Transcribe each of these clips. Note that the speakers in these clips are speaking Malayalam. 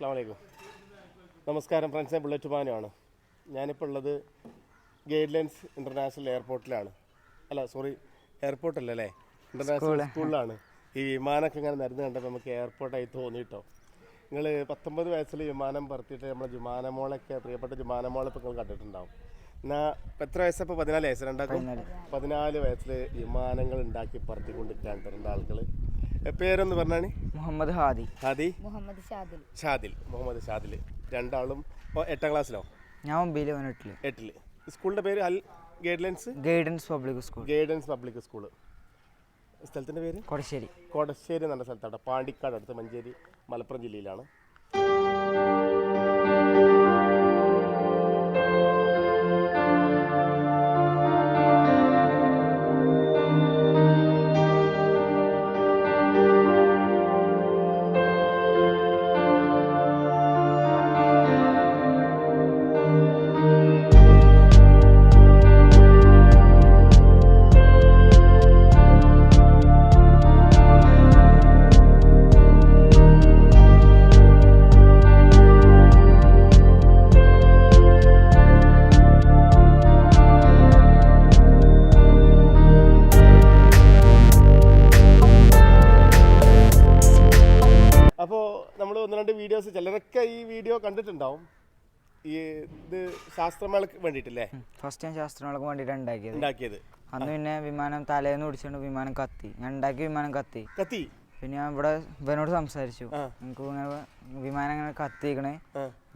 അസ്സലാമു അലൈക്കും. നമസ്കാരം ഫ്രണ്ട്സ്, ഞാൻ ബുള്ളറ്റ് മാനുമാണ്. ഞാനിപ്പോൾ ഉള്ളത് ഗൈഡ് ലൈൻസ് ഇൻ്റർനാഷണൽ എയർപോർട്ടിലാണ്. എയർപോർട്ടല്ലേ ഇൻ്റർനാഷണൽ സ്കൂളിലാണ്. ഈ വിമാനമൊക്കെ ഇങ്ങനെ നിരന്ന് കണ്ടപ്പോൾ നമുക്ക് എയർപോർട്ടായി തോന്നിയിട്ടോ. നിങ്ങൾ 19 വയസ്സിൽ വിമാനം പറത്തിയിട്ട് നമ്മളെ ജുമാനമോളൊക്കെ, പ്രിയപ്പെട്ട ജുമാനമോളൊക്കെ നിങ്ങൾ കണ്ടിട്ടുണ്ടാവും. എന്നാൽ എത്ര വയസ്സപ്പോൾ 14 വയസ്സ്, 14 വയസ്സിൽ വിമാനങ്ങൾ ഉണ്ടാക്കി പറത്തിക്കൊണ്ടിരിക്കുകയാണ് രണ്ടാളുകൾ. പേരൊന്ന് പറഞ്ഞാണ്? മുഹമ്മദ് ഷാദിൽ. രണ്ടാളും 8ാം ക്ലാസ്സിലോ? ഞാൻ 8ൽ. സ്കൂളിൻ്റെ പേര് അൽ ഗൈഡൻസ് പബ്ലിക് സ്കൂൾ. സ്ഥലത്തിൻ്റെ പേര് കൊടശ്ശേരി എന്ന സ്ഥലത്താണ്, പാണ്ടിക്കാട് അടുത്ത്, മഞ്ചേരി, മലപ്പുറം ജില്ലയിലാണ്. അപ്പോൾ നമ്മൾ 1-2 വീഡിയോസ്, ചിലരൊക്കെ ഈ വീഡിയോ കണ്ടിട്ടുണ്ടാവും. ഈ ഇത് ശാസ്ത്രമേളക്ക് വേണ്ടിയിട്ടില്ലേ? ഫസ്റ്റ് ഞാൻ ശാസ്ത്രമേളക്ക് വേണ്ടിയിട്ട് ഉണ്ടാക്കിയത്. അന്ന് പിന്നെ വിമാനം തലേന്ന് പിടിച്ചുകൊണ്ട് വിമാനം കത്തി. ഞാൻ ഉണ്ടാക്കിയ വിമാനം കത്തി. പിന്നെ ഞാൻ ഇവിടെ ഇവനോട് സംസാരിച്ചു, നിങ്ങൾക്ക് ഇങ്ങനെ വിമാനം ഇങ്ങനെ കത്തിക്കണേ,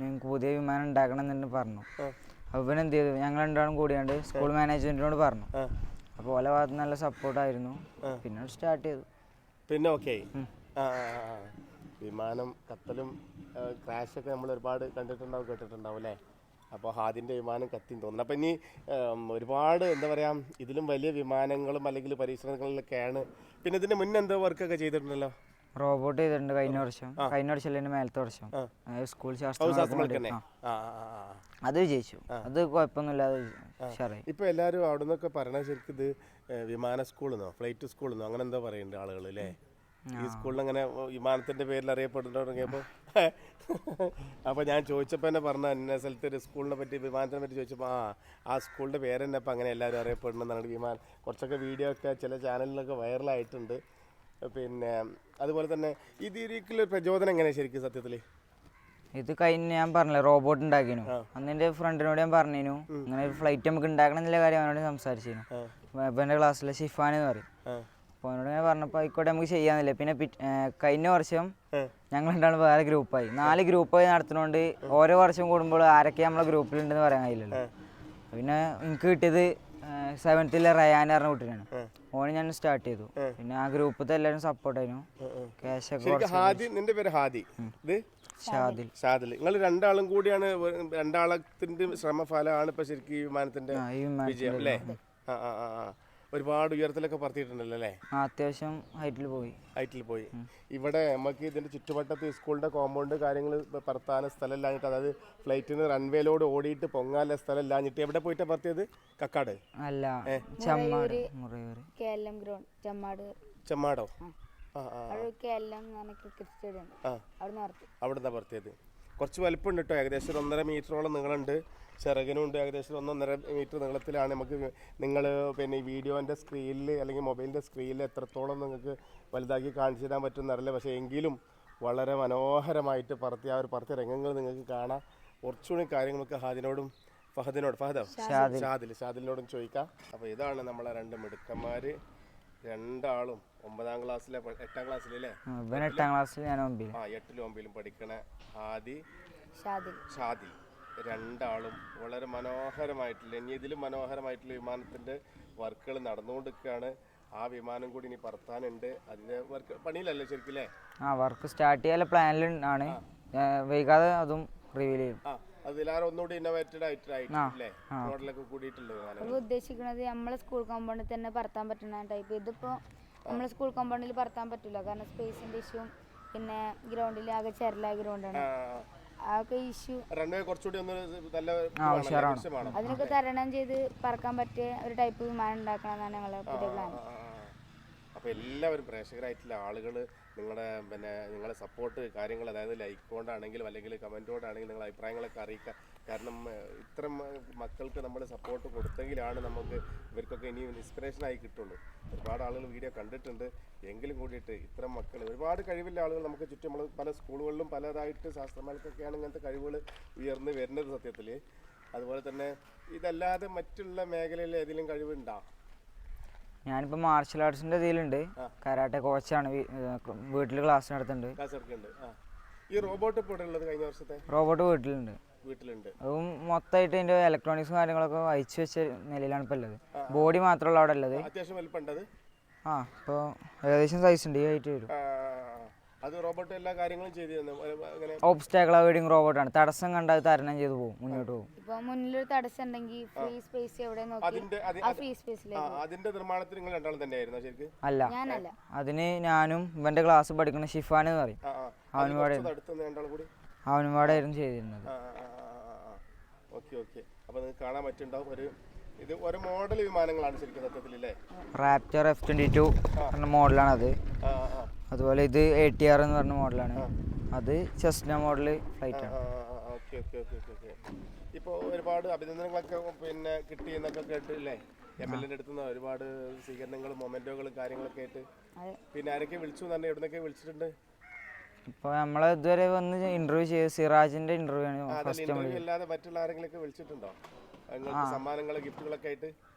നിങ്ങൾക്ക് പുതിയ വിമാനം ഉണ്ടാക്കണം എന്നു പറഞ്ഞു. അപ്പോൾ ഇവൻ എന്ത് ചെയ്തു, ഞങ്ങൾ രണ്ടാളും കൂടിയാണ്ട് സ്കൂൾ മാനേജ്മെന്റിനോട് പറഞ്ഞു. അപ്പോൾ ഓല ഭാഗത്ത് നല്ല സപ്പോർട്ടായിരുന്നു. പിന്നെ സ്റ്റാർട്ട് ചെയ്തു. പിന്നെ ഓക്കെ. വിമാനം കത്തലും ക്രാഷൊക്കെ നമ്മൾ ഒരുപാട് കേട്ടിട്ടുണ്ടാവും അല്ലേ? അപ്പോൾ ഹാദിൻ്റെ വിമാനം കത്തിന്ന് തോന്നുന്നു. അപ്പോൾ ഇനി ഒരുപാട് എന്താ പറയുക, ഇതിലും വലിയ വിമാനങ്ങളും അല്ലെങ്കിൽ പരീക്ഷണങ്ങളിലൊക്കെയാണ്. പിന്നെ ഇതിൻ്റെ മുന്നേ എന്തോ വർക്കൊക്കെ ചെയ്തിട്ടുണ്ടല്ലോ? റോബോട്ട് ചെയ്തിട്ടുണ്ട് കഴിഞ്ഞ വർഷം അല്ലെങ്കിൽ മേലത്തെ വർഷം സ്കൂൾ ശാസ്ത്രം. അത് വിജയിച്ചു, അത് കുഴപ്പമൊന്നുമില്ലാതെ ഉഷാറായി. ഇപ്പോൾ എല്ലാവരും അവിടെ നിന്നൊക്കെ പറയണത് ശരിക്കും ഇത് വിമാന സ്കൂളിന്നോ ഫ്ലൈറ്റ് സ്കൂളിന്നോ അങ്ങനെ എന്തോ പറയുന്നുണ്ട് ആളുകൾ അല്ലേ? ഈ സ്കൂളിൽ അങ്ങനെ വിമാനത്തിൻ്റെ പേരിൽ അറിയപ്പെടുന്നു തുടങ്ങിയപ്പോൾ അപ്പോൾ ഞാൻ ചോദിച്ചപ്പോൾ തന്നെ പറഞ്ഞ എന്നെ സ്ഥലത്ത് ഒരു സ്കൂളിനെ പറ്റി, വിമാനത്തിനെ പറ്റി ചോദിച്ചപ്പോൾ ആ സ്കൂളിൻ്റെ പേര് തന്നെ ഇപ്പോൾ അങ്ങനെ എല്ലാവരും അറിയപ്പെടുന്നതാണ്. വിമാനം കുറച്ചൊക്കെ വീഡിയോ ഒക്കെ ചില ചാനലിലൊക്കെ വൈറലായിട്ടുണ്ട്. പിന്നെ അതുപോലെ തന്നെ ഇതിലേക്കുള്ള പ്രചോദനം എങ്ങനെയാണ് ശരിക്കും സത്യത്തിൽ? ഇത് കഴിഞ്ഞ് ഞാൻ പറഞ്ഞില്ല റോബോട്ട് ഉണ്ടാക്കിനു. അന്ന് എൻ്റെ ഫ്രണ്ടിനോട് ഞാൻ പറഞ്ഞു ഇങ്ങനെ ഒരു ഫ്ലൈറ്റ് നമുക്ക് ഉണ്ടാക്കണം എന്നുള്ള കാര്യം അവനോട് സംസാരിച്ചിരുന്നു. എൻ്റെ ക്ലാസ്സിലെ ഷിഫാൻ എന്ന് പറയും. അപ്പോൾ അവനോട് ഞാൻ പറഞ്ഞപ്പോൾ ആയിക്കോട്ടെ നമുക്ക് ചെയ്യാന്നില്ല. പിന്നെ കഴിഞ്ഞ വർഷം ഞങ്ങൾ രണ്ടാളും വേറെ ഗ്രൂപ്പായി, 4 ഗ്രൂപ്പായി നടത്തുന്നതുകൊണ്ട് ഓരോ വർഷം കൂടുമ്പോൾ ആരൊക്കെ നമ്മളെ ഗ്രൂപ്പിലുണ്ടെന്ന് പറയാൻ കഴിയില്ലല്ലോ. പിന്നെ എനിക്ക് കിട്ടിയത് 7th റയാൻ പറഞ്ഞ കുട്ടിയാണ്. ഓന് ഞാൻ സ്റ്റാർട്ട് ചെയ്തു. പിന്നെ ആ ഗ്രൂപ്പത്തെ എല്ലാവരും സപ്പോർട്ടായിരുന്നു. ഷാദിൽ. നിങ്ങൾ രണ്ടാളും കൂടിയാണ്, രണ്ടാളത്തിന്റെ ശ്രമഫലമാണ് ഇപ്പൊ ശരിക്കും ഈ വിമാനത്തിന്റെ വിജയം അല്ലേ? ഒരുപാട് ഉയരത്തിലൊക്കെ പറത്തിയിട്ടുണ്ടല്ലോ അല്ലേ? അത്യാവശ്യം ഹൈറ്റിൽ പോയി. ഇവിടെ നമുക്ക് ഇതിന്റെ ചുറ്റുവട്ടത്ത് സ്കൂളിന്റെ കോമ്പൗണ്ട് കാര്യങ്ങൾ പറത്താൻ സ്ഥലമില്ലാഞ്ഞിട്ട്, അതായത് ഫ്ലൈറ്റിന് റൺവേയിലോട് ഓടിയിട്ട് പൊങ്ങാനുള്ള സ്ഥലമില്ലാഞ്ഞിട്ട് എവിടെ പോയിട്ടാ പറത്തിയത്? കക്കാട് അല്ല, ചെമ്മാടോ? അവിടുന്ന് പറത്തിയത്. കുറച്ച് വലിപ്പമുണ്ട് കേട്ടോ, ഏകദേശം 1.5 മീറ്ററോളം നീളമുണ്ട്. ചിറകിനുണ്ട് ഏകദേശം 1.5 മീറ്റർ നീളത്തിലാണ്. നമുക്ക് നിങ്ങൾ പിന്നെ ഈ വീഡിയോൻ്റെ സ്ക്രീനിൽ അല്ലെങ്കിൽ മൊബൈലിൻ്റെ സ്ക്രീനിൽ എത്രത്തോളം നിങ്ങൾക്ക് വലുതാക്കി കാണിച്ചു തരാൻ പറ്റുമെന്നറിയില്ല. പക്ഷേ എങ്കിലും വളരെ മനോഹരമായിട്ട് പറത്തിയ ആ ഒരു പറത്തിയ രംഗങ്ങൾ നിങ്ങൾക്ക് കാണാം. കുറച്ചുകൂടി കാര്യങ്ങളൊക്കെ ഷാദിലിനോടും ചോദിക്കാം. അപ്പോൾ ഇതാണ് നമ്മളെ 2 മിടുക്കന്മാർ. രണ്ടാളും 9ാം ക്ലാസ്സിലെ 8ാം ക്ലാസ്സിലല്ലേ? 8ലും 9ലും പഠിക്കണ ഷാദിൽ. രണ്ടാളും വളരെ മനോഹരമായിട്ടുള്ള, ഇനി ഇതിലും മനോഹരമായിട്ടുള്ള വിമാനത്തിൻ്റെ വർക്കുകൾ നടന്നുകൊണ്ടിരിക്കുകയാണ്. ആ വിമാനം കൂടി ഇനി പറത്താനുണ്ട്. അതിൻ്റെ വർക്ക് പണിയിലല്ലേ ശരിക്കും അല്ലേ? വർക്ക് സ്റ്റാർട്ട് ചെയ്യാൻ പ്ലാനിലാണ്. വൈകാതെ അതും റിവീൽ ചെയ്യും. അതിലാരും ഒന്നുകൂടി ഇന്നോവേറ്റഡ് ആയിട്ടില്ലേ മോഡലൊക്കെ കൂടിയിട്ടുള്ളത്. ഉദ്ദേശിക്കുന്നത് നമ്മളെ സ്കൂൾ കോമ്പൗണ്ടിൽ തന്നെ പറത്താൻ പറ്റുന്ന ടൈപ്പ്. ഇതിപ്പോൾ നമ്മളെ സ്കൂൾ കോമ്പൗണ്ടിൽ പറത്താൻ പറ്റില്ല, കാരണം സ്പേസിന്റെ ഇഷ്യൂ, പിന്നെ ഗ്രൗണ്ടിൽ ആകെ ചെറലായ ഗ്രൗണ്ടാണ്. അതൊക്കെ ഇഷ്യൂ അതിനൊക്കെ തരണം ചെയ്ത് പറക്കാൻ പറ്റിയ ഒരു ടൈപ്പ് വിമാനം ഉണ്ടാക്കണം എന്നാണ് ഞങ്ങളെ പുതിയ പ്ലാൻ. അപ്പോൾ എല്ലാവരും പ്രേക്ഷകരായിട്ടുള്ള ആളുകൾ നിങ്ങളുടെ സപ്പോർട്ട് കാര്യങ്ങൾ, അതായത് ലൈക്ക് കൊണ്ടാണെങ്കിലും അല്ലെങ്കിൽ കമൻറ്റ് കൊണ്ടാണെങ്കിലും നിങ്ങളുടെ അഭിപ്രായങ്ങളൊക്കെ അറിയിക്കുക. കാരണം ഇത്തരം മക്കൾക്ക് നമ്മൾ സപ്പോർട്ട് കൊടുത്തെങ്കിലാണ് നമുക്ക് ഇവർക്കൊക്കെ ഇനി ഇൻസ്പിറേഷനായി കിട്ടുള്ളൂ. ഒരുപാട് ആളുകൾ വീഡിയോ കണ്ടിട്ടുണ്ട്, എങ്കിലും കൂടിയിട്ട് ഇത്തരം മക്കൾ, ഒരുപാട് കഴിവുള്ള ആളുകൾ നമുക്ക് ചുറ്റും, നമ്മൾ പല സ്കൂളുകളിലും പലതായിട്ട് ശാസ്ത്രമേളക്കൊക്കെയാണ് ഇങ്ങനത്തെ കഴിവുകൾ ഉയർന്നു വരുന്നത് സത്യത്തിൽ. അതുപോലെ തന്നെ ഇതല്ലാതെ മറ്റുള്ള മേഖലയിൽ ഏതെങ്കിലും കഴിവുണ്ടോ? ഞാനിപ്പോൾ മാർഷൽ ആർട്സിൻ്റെ ഇതിലുണ്ട്, കരാട്ടെ കോച്ചാണ്, വീട്ടിൽ ക്ലാസ് നടത്തുന്നുണ്ട്. ക്ലാസ് എടുക്കുന്നുണ്ട്. ഈ റോബോട്ട് ഇപ്പോൾ ഉള്ളത് കഴിഞ്ഞ വർഷത്തെ റോബോട്ട് വീട്ടിലുണ്ട്. അതും മൊത്തമായിട്ട് അതിൻ്റെ ഇലക്ട്രോണിക്സും കാര്യങ്ങളൊക്കെ അയച്ചു വെച്ച നിലയിലാണ് ഇപ്പോൾ ഉള്ളത്. ബോഡി മാത്രമല്ല അവിടെ ഉള്ളത്. അത്യാവശ്യം വലിപ്പമുണ്ടത്. ഇപ്പോൾ ഏകദേശം സൈസ് ഉണ്ട്, ഈ ഹൈറ്റ് വരും. അത് റോബോട്ട് എല്ലാ കാര്യങ്ങളും ചെയ്തു. ഓബ്സ്റ്റാക്കിൾ അവോയ്ഡിങ് റോബോട്ടാണ്. തടസ്സം കണ്ടാൽ തരണം ചെയ്ത് പോകും, മുന്നോട്ട് പോകും. ഇപ്പൊ മുന്നിലൊരു തടസ്സം ഉണ്ടെങ്കിൽ ഫ്രീ സ്പേസ് എവിടെ നോക്കി ആ ഫ്രീ സ്പേസിലേക്ക്. അതിന്റെ നിർമ്മാണത്തിൽ നിങ്ങൾ രണ്ടാളും തന്നെയായിരുന്നു ശരിക്കും? അല്ല, ഞാനല്ല. അതിന് ഞാനും ഇവന്റെ ക്ലാസ് പഠിക്കുന്ന ഷിഫാൻ എന്ന് പറയും, അവനുപാടായിരുന്നു ചെയ്തിരുന്നത്. ഓക്കെ. അപ്പോൾ നിങ്ങൾക്ക് കാണാൻ പറ്റുന്നുണ്ടാവും, ഇത് ഒരു മോഡൽ വിമാനങ്ങളാണ് ശരിക്കും സത്യത്തിൽ അല്ലേ? റാപ്റ്റർ F-22 പറഞ്ഞ മോഡലാണ് അത്. അതുപോലെ ഇത് ATR എന്ന് പറഞ്ഞ മോഡലാണ്. അത് ചെസ്ന മോഡൽ ഫ്ലൈറ്റ് ആണ്. ഓക്കെ. ഇപ്പോൾ ഒരുപാട് അഭിനന്ദനങ്ങളൊക്കെ കിട്ടി എന്നൊക്കെ കേട്ടില്ലേ? MLA അടുത്ത് നിന്ന് ഒരുപാട് സ്വീകരണങ്ങളും മൊമെന്റോകളും കാര്യങ്ങളൊക്കെ ആയിട്ട്. പിന്നെ ആരൊക്കെ വിളിച്ചു തന്നെ, എവിടുന്നൊക്കെ വിളിച്ചിട്ടുണ്ട്? ഇപ്പോൾ നമ്മളെ ഇതുവരെ വന്ന് ഇന്റർവ്യൂ ചെയ്ത് സിറാജിന്റെ ഇന്റർവ്യൂ ആണ് ഫസ്റ്റ്. അല്ലാതെ മറ്റുള്ള ആരെങ്കിലും വിളിച്ചിട്ടുണ്ടോ സമ്മാനങ്ങൾ ഗിഫ്റ്റുകളൊക്കെ ആയിട്ട്?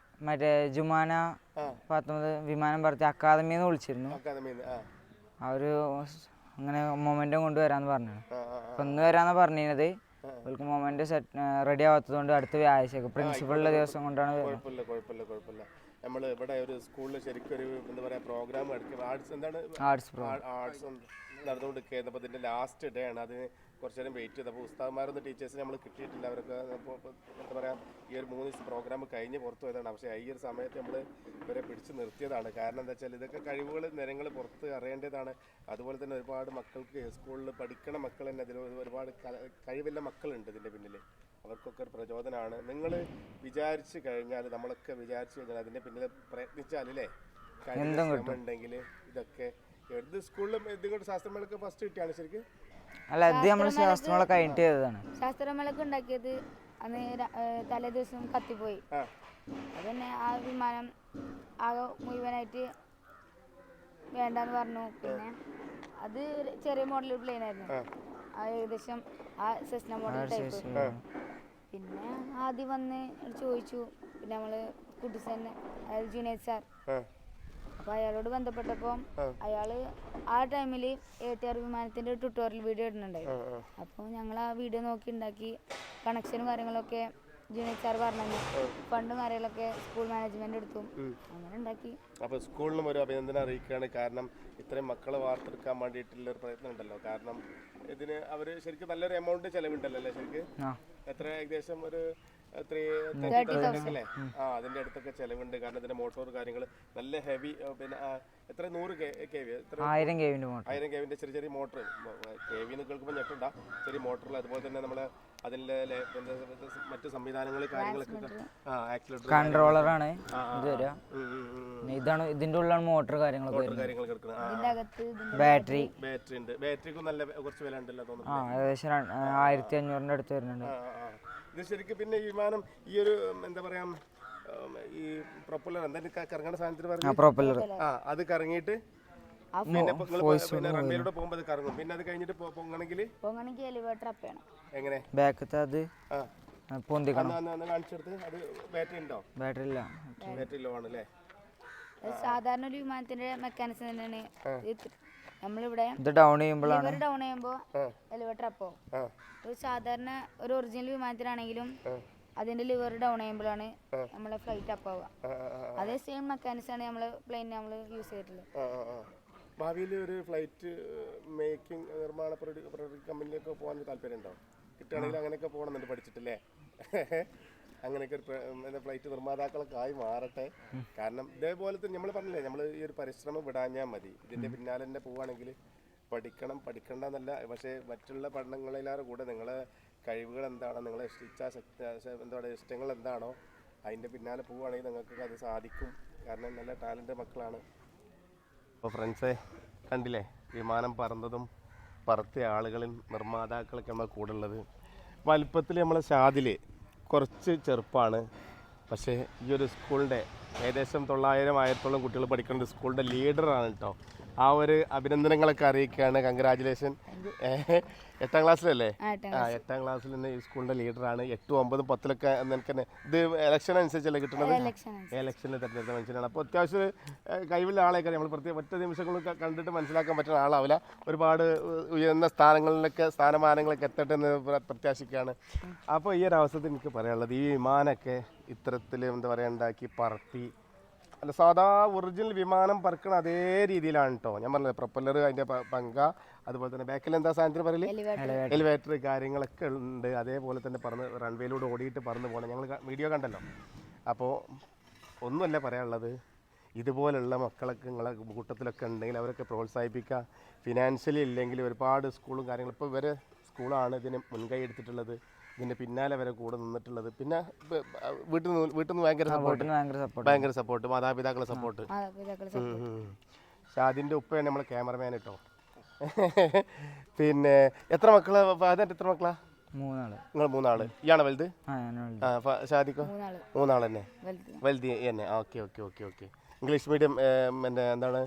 മറ്റേ ജുമാന 19 വിമാനം പറത്തി അക്കാദമിന്ന് വിളിച്ചിരുന്നു. അവര് അങ്ങനെ മൊമെന്റോ കൊണ്ടുവരാന്ന് പറഞ്ഞു. അപ്പൊ ഇന്ന് വരാന്ന് പറഞ്ഞത്. അവർക്ക് മൊമെന്റ് റെഡി ആവാത്തതുകൊണ്ട് അടുത്ത വ്യാഴാഴ്ച പ്രിൻസിപ്പളിന്റെ ദിവസം കൊണ്ടാണ്. കുഴപ്പമില്ല. നമ്മൾ ഇവിടെ ഒരു സ്കൂളിൽ ശരിക്കും ഒരു എന്താ പറയുക പ്രോഗ്രാം എടുക്കും, ആർട്സ് നടന്നുകൊണ്ടിരിക്കുന്നത്. അപ്പോൾ ഇതിൻ്റെ ലാസ്റ്റ് ഡേ ആണ്. അതിന് കുറച്ച് നേരം വെയിറ്റ് ചെയ്ത്, അപ്പോൾ ഉസ്താദ്മാരൊന്നും ടീച്ചേഴ്സിന് നമ്മൾ കിട്ടിയിട്ടില്ല. അവർക്ക് എന്താ പറയുക, ഈ ഒരു 3 ദിവസം പ്രോഗ്രാം കഴിഞ്ഞ് പുറത്തു പോയതാണ്. പക്ഷേ ഈ ഒരു സമയത്ത് നമ്മൾ ഇവരെ പിടിച്ച് നിർത്തിയതാണ്. കാരണം എന്താ വെച്ചാൽ ഇതൊക്കെ കഴിവുകൾ നിരങ്ങൾ പുറത്ത് അറിയേണ്ടതാണ്. അതുപോലെ തന്നെ ഒരുപാട് മക്കൾക്ക് സ്കൂളിൽ പഠിക്കണ മക്കൾ തന്നെ അതിൽ ഒരുപാട് കഴിവുള്ള മക്കളുണ്ട് ഇതിൻ്റെ പിന്നിൽ. അവർക്കൊക്കെ ഒരു പ്രചോദനമാണ്. നിങ്ങൾ വിചാരിച്ചു കഴിഞ്ഞാൽ, നമ്മളൊക്കെ വിചാരിച്ചു കഴിഞ്ഞാൽ അതിൻ്റെ പിന്നിൽ പ്രയത്നിച്ചാലല്ലേ ഉണ്ടെങ്കിൽ ഇതൊക്കെ. ഏത് സ്കൂളിലും ഇതുകൊണ്ട് ശാസ്ത്രമേളക്ക് ഫസ്റ്റ് കിട്ടിയാണ് ശരിക്കും? അല്ല, ഇത് നമ്മൾ ശാസ്ത്രമേള കഴിഞ്ഞിട്ട് ചെയ്തതാണ്. ശാസ്ത്രമേളക്ക് ഉണ്ടാക്കിയത് അന്ന് തലേ ദിവസം കത്തിപ്പോയി. അതന്നെ ആ വിമാനം ആകെ മുഴുവനായിട്ട് വേണ്ടെന്ന് പറഞ്ഞു. പിന്നെ അത് ചെറിയ മോഡൽ പ്ലെയിൻ ആയിരുന്നു, ഏകദേശം ആ സെസ്ന മോഡൽ ടൈപ്പ്. പിന്നെ ആദ്യം വന്ന് ചോദിച്ചു. പിന്നെ നമ്മള് കുട്ടിസൻ, അതായത് ജുനൈദ് സാർ, അപ്പോൾ അയാളോട് ബന്ധപ്പെട്ടപ്പോൾ അയാൾ ആ ടൈമിൽ ATR വിമാനത്തിൻ്റെ ട്യൂട്ടോറിയൽ വീഡിയോ ഇടുന്നുണ്ടായിരുന്നു. അപ്പോൾ ഞങ്ങൾ ആ വീഡിയോ നോക്കി ഉണ്ടാക്കി. കണക്ഷനും കാര്യങ്ങളൊക്കെ ജുനൈദ് സാർ പറഞ്ഞു. ഫണ്ടും കാര്യങ്ങളൊക്കെ സ്കൂൾ മാനേജ്മെന്റ് എടുത്തു. അങ്ങനെ ഉണ്ടാക്കി. അപ്പോൾ സ്കൂളിനും ഒരു അഭിനന്ദനം അറിയിക്കുകയാണ്. കാരണം ഇത്രയും മക്കളെ വാർത്തെടുക്കാൻ വേണ്ടിയിട്ടുള്ളൊരു പ്രയത്നം ഉണ്ടല്ലോ. കാരണം ഇതിന് അവർ ശരിക്കും നല്ലൊരു എമൗണ്ട് ചിലവുണ്ടല്ലോ അല്ലേ ശരിക്കും? എത്ര ഏകദേശം ഒരു 30,000 അല്ലേ? അതിൻ്റെ അടുത്തൊക്കെ ചിലവുണ്ട്. കാരണം ഇതിൻ്റെ മോട്ടോർ കാര്യങ്ങൾ നല്ല ഹെവി. പിന്നെ എത്ര 100 kV 1000 kVന്റെ ചെറിയ ചെറിയ മോട്ടർ. KV എന്ന് കേൾക്കുമ്പോൾ ഞെട്ടണ്ട, ചെറിയ മോട്ടറിൽ. അതുപോലെ തന്നെ നമ്മൾ അതിൻ്റെ മറ്റു സംവിധാനങ്ങൾ കാര്യങ്ങളൊക്കെ, കൺട്രോളറാണ് ഇത് വരിക. ഇതാണ് ഇതിൻ്റെ ഉള്ളിലാണ് മോട്ടർ കാര്യങ്ങളൊക്കെ എടുക്കുന്നത്. ബാറ്ററി ഉണ്ട്. ബാറ്ററിക്ക് നല്ല കുറച്ച് വില ഉണ്ടല്ലോ തോന്നുന്നു. ഏകദേശം 1500 അടുത്ത് വരുന്നുണ്ട്. ഇത് ശരിക്കും പിന്നെ ഈ വിമാനം ഈ ഒരു എന്താ പറയാ, ഈ പ്രൊപ്പല്ലർ എന്താ കറങ്ങുന്ന സാധനത്തിന് പറഞ്ഞു, അത് കറങ്ങിയിട്ട് പിന്നെ റൺവേയിലൂടെ പോകുമ്പോൾ അത് കറങ്ങും. പിന്നെ അത് കഴിഞ്ഞിട്ട് പൊങ്ങണമെങ്കിൽ എലിവേറ്റർ അപ്പ് ചെയ്യണം. എങ്ങനെ? ബാക്കത്തെ അത് പൊന്തിക്കണം. കാണിച്ചെടുത്ത് അത് ബാറ്ററി ഉണ്ടോ? ബാറ്ററി ഇല്ല, ബാറ്ററി ലോ ആണല്ലേ. സാധാരണ ഒരു വിമാനത്തിന്റെ മെക്കാനിസം തന്നെയാണ്. നമ്മളിവിടെ ഡൗൺ ചെയ്യുമ്പോൾ എലിവേറ്റർ അപ്പോ ഒരു സാധാരണ ഒരു ഒറിജിനൽ വിമാനത്തിലാണെങ്കിലും അതിന്റെ ലിവർ ഡൗൺ ചെയ്യുമ്പോഴാണ് നമ്മളെ ഫ്ലൈറ്റ് അപ്പ് ആവുക. അതേ സെയിം മെക്കാനിസം ആണ് നമ്മള് പ്ലെയിൻ നമ്മൾ യൂസ് ചെയ്തിട്ടുള്ളത്. ഭാവിയിൽ ഒരു ഫ്ലൈറ്റ് മേക്കിംഗ് നിർമ്മാണ കമ്പനിയിലേക്ക് പോകാൻ താല്പര്യം ഉണ്ടോ? കിട്ടുകയാണെങ്കിൽ അങ്ങനെയൊക്കെ പോകണമെന്നുണ്ട്, പഠിച്ചിട്ടില്ലേ? അങ്ങനെയൊക്കെ ഒരു ഫ്ലൈറ്റ് നിർമ്മാതാക്കളൊക്കെ ആയി മാറട്ടെ. കാരണം ഇതേപോലെ തന്നെ നമ്മൾ പറഞ്ഞില്ലേ, നമ്മൾ ഈ ഒരു പരിശ്രമം വിടാഞ്ഞാൽ മതി. ഇതിൻ്റെ പിന്നാലെ തന്നെ പോവുകയാണെങ്കിൽ പഠിക്കണ്ടെന്നല്ല, പക്ഷേ മറ്റുള്ള പഠനങ്ങളിലേറെ കൂടെ നിങ്ങളെ കഴിവുകൾ എന്താണോ, നിങ്ങളെ എന്താ പറയുക ഇഷ്ടങ്ങൾ എന്താണോ അതിൻ്റെ പിന്നാലെ പോവുകയാണെങ്കിൽ നിങ്ങൾക്ക് അത് സാധിക്കും. കാരണം നല്ല ടാലൻ്റ് മക്കളാണ്. അപ്പോൾ ഫ്രണ്ട്സേ കണ്ടില്ലേ, വിമാനം പറന്നതും പറത്തിയ ആളുകളും നിർമ്മാതാക്കളൊക്കെ നമ്മളെ കൂടെ ഉള്ളത്. വലിപ്പത്തിൽ നമ്മളെ ഷാദിൽ കുറച്ച് ചെറുപ്പമാണ്, പക്ഷേ ഈ ഒരു സ്കൂളിൻ്റെ ഏകദേശം 900-1000 കുട്ടികൾ പഠിക്കുന്ന ഒരു സ്കൂളിൻ്റെ ലീഡറാണ് കേട്ടോ. ആ ഒരു അഭിനന്ദനങ്ങളൊക്കെ അറിയിക്കുകയാണ്. കൺഗ്രാജുലേഷൻ. 8ാം ക്ലാസ്സിലല്ലേ? ആ 8ാം ക്ലാസ്സിൽ നിന്ന് ഈ സ്കൂളിൻ്റെ ലീഡറാണ്. 8, 9, 10 നിനക്ക് തന്നെ ഇത് ഇലക്ഷൻ അനുസരിച്ചല്ലേ കിട്ടുന്നത്? ഇലക്ഷനിൽ തിരഞ്ഞെടുത്ത മനുഷ്യനാണ്. അപ്പോൾ അത്യാവശ്യം കഴിവുള്ള ആളേക്കാണ്. നമ്മൾ പ്രത്യേകം ഒറ്റ നിമിഷങ്ങൾ കണ്ടിട്ട് മനസ്സിലാക്കാൻ പറ്റുന്ന ആളാവില്ല. ഒരുപാട് ഉയർന്ന സ്ഥാനമാനങ്ങളൊക്കെ എത്തട്ടെ എന്ന് പ്രത്യാശിക്കുകയാണ്. അപ്പോൾ ഈ ഒരു അവസരത്തിൽ എനിക്ക് പറയാനുള്ളത്, ഈ വിമാനമൊക്കെ ഇത്തരത്തിൽ എന്താ പറയുക ഉണ്ടാക്കി പറത്തി, അല്ല സാധാ ഒറിജിനൽ വിമാനം പറക്കണ അതേ രീതിയിലാണ് കേട്ടോ. ഞാൻ പറഞ്ഞത് പ്രൊപ്പല്ലർ, അതിൻ്റെ പങ്ക, അതുപോലെ തന്നെ ബാക്കിൽ എന്താ സാധനത്തിന് പറയല്, എലിവേറ്റർ കാര്യങ്ങളൊക്കെ ഉണ്ട്. അതേപോലെ തന്നെ റൺവേയിലൂടെ ഓടിയിട്ട് പറന്ന് പോകണം. ഞങ്ങൾ വീഡിയോ കണ്ടല്ലോ. അപ്പോൾ ഒന്നുമല്ല പറയാനുള്ളത്, ഇതുപോലുള്ള മക്കളൊക്കെ നിങ്ങളെ കൂട്ടത്തിലൊക്കെ ഉണ്ടെങ്കിൽ അവരൊക്കെ പ്രോത്സാഹിപ്പിക്കുക. ഫിനാൻഷ്യലി ഇല്ലെങ്കിൽ ഒരുപാട് സ്കൂളും കാര്യങ്ങളും, ഇപ്പോൾ ഇവരെ സ്കൂളാണ് ഇതിന് മുൻകൈ എടുത്തിട്ടുള്ളത്, ഇതിൻ്റെ പിന്നാലെ വരെ കൂടെ നിന്നിട്ടുള്ളത്. പിന്നെ വീട്ടിൽ നിന്ന് ഭയങ്കര സപ്പോർട്ട്, മാതാപിതാക്കളെ സപ്പോർട്ട്. ഷാദിൻ്റെ ഉപ്പയാണ് നമ്മളെ ക്യാമറമാൻ കേട്ടോ. പിന്നെ എത്ര മക്കളാ ഫാദർ? എത്ര മക്കളാ? 3 നിങ്ങൾ 3 ഇയാണോ വലുത്? ഷാദിക്കോ? 3 തന്നെ വലുത് തന്നെ. ഓക്കെ. ഇംഗ്ലീഷ് മീഡിയം എൻ്റെ എന്താണ്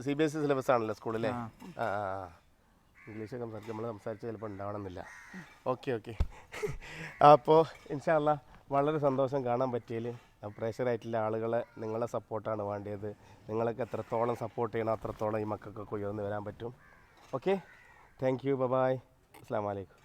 CBSE സിലബസ് ആണല്ലോ സ്കൂളിലെ? ഇംഗ്ലീഷൊക്കെ നമ്മൾ സംസാരിച്ച് ചിലപ്പോൾ ഉണ്ടാവണമെന്നില്ല. ഓക്കെ. അപ്പോൾ ഇൻഷാ അല്ലാ വളരെ സന്തോഷം കാണാൻ പറ്റിയതിൽ. പ്രേഷറായിട്ടുള്ള ആളുകളെ നിങ്ങളെ സപ്പോർട്ടാണ് വേണ്ടത്. നിങ്ങളൊക്കെ എത്രത്തോളം സപ്പോർട്ട് ചെയ്യണം അത്രത്തോളം ഈ മക്കൾക്കൊക്കെ ഉയർന്നു വരാൻ പറ്റും. ഓക്കെ, താങ്ക് യു, ബൈ, അസ്സലാമു അലൈക്കും.